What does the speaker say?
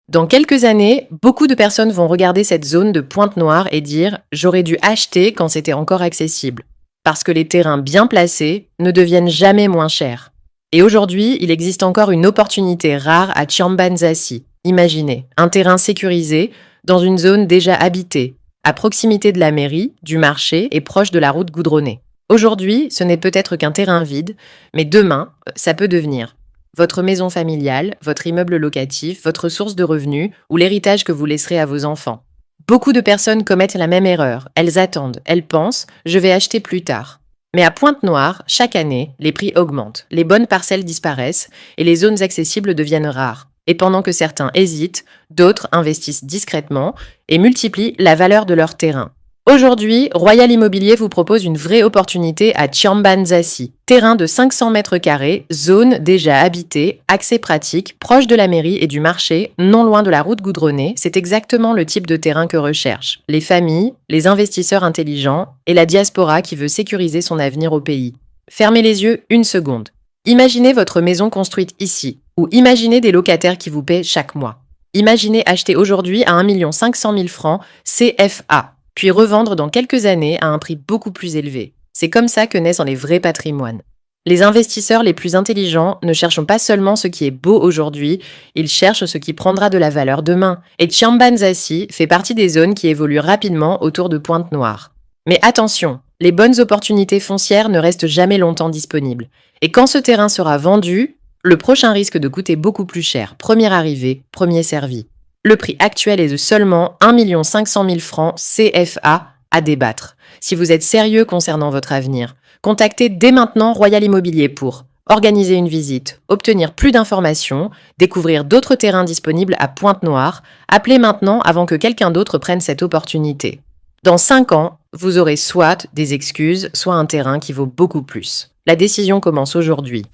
Dans quelques années, beaucoup de personnes vont regarder cette zone de Pointe-Noire et dire « j'aurais dû acheter quand c'était encore accessible ». Parce que les terrains bien placés ne deviennent jamais moins chers. Et aujourd'hui, il existe encore une opportunité rare à Chiambanzassi. Imaginez, un terrain sécurisé dans une zone déjà habitée, à proximité de la mairie, du marché et proche de la route goudronnée. Aujourd'hui, ce n'est peut-être qu'un terrain vide, mais demain, ça peut devenir votre maison familiale, votre immeuble locatif, votre source de revenus ou l'héritage que vous laisserez à vos enfants. Beaucoup de personnes commettent la même erreur. Elles attendent, elles pensent « je vais acheter plus tard ». Mais à Pointe-Noire, chaque année, les prix augmentent, les bonnes parcelles disparaissent et les zones accessibles deviennent rares. Et pendant que certains hésitent, d'autres investissent discrètement et multiplient la valeur de leur terrain. Aujourd'hui, Royal Immobilier vous propose une vraie opportunité à Chiambanzassi. Terrain de 500 mètres carrés, zone déjà habitée, accès pratique, proche de la mairie et du marché, non loin de la route goudronnée, c'est exactement le type de terrain que recherchent les familles, les investisseurs intelligents et la diaspora qui veut sécuriser son avenir au pays. Fermez les yeux une seconde. Imaginez votre maison construite ici, ou imaginez des locataires qui vous paient chaque mois. Imaginez acheter aujourd'hui à 1 500 000 francs CFA. Puis revendre dans quelques années à un prix beaucoup plus élevé. C'est comme ça que naissent les vrais patrimoines. Les investisseurs les plus intelligents ne cherchent pas seulement ce qui est beau aujourd'hui, ils cherchent ce qui prendra de la valeur demain. Et Chiambanzassi fait partie des zones qui évoluent rapidement autour de Pointe-Noire. Mais attention, les bonnes opportunités foncières ne restent jamais longtemps disponibles. Et quand ce terrain sera vendu, le prochain risque de coûter beaucoup plus cher. Premier arrivé, premier servi. Le prix actuel est de seulement 1 500 000 francs CFA à débattre. Si vous êtes sérieux concernant votre avenir, contactez dès maintenant Royal Immobilier pour organiser une visite, obtenir plus d'informations, découvrir d'autres terrains disponibles à Pointe-Noire. Appelez maintenant avant que quelqu'un d'autre prenne cette opportunité. Dans 5 ans, vous aurez soit des excuses, soit un terrain qui vaut beaucoup plus. La décision commence aujourd'hui.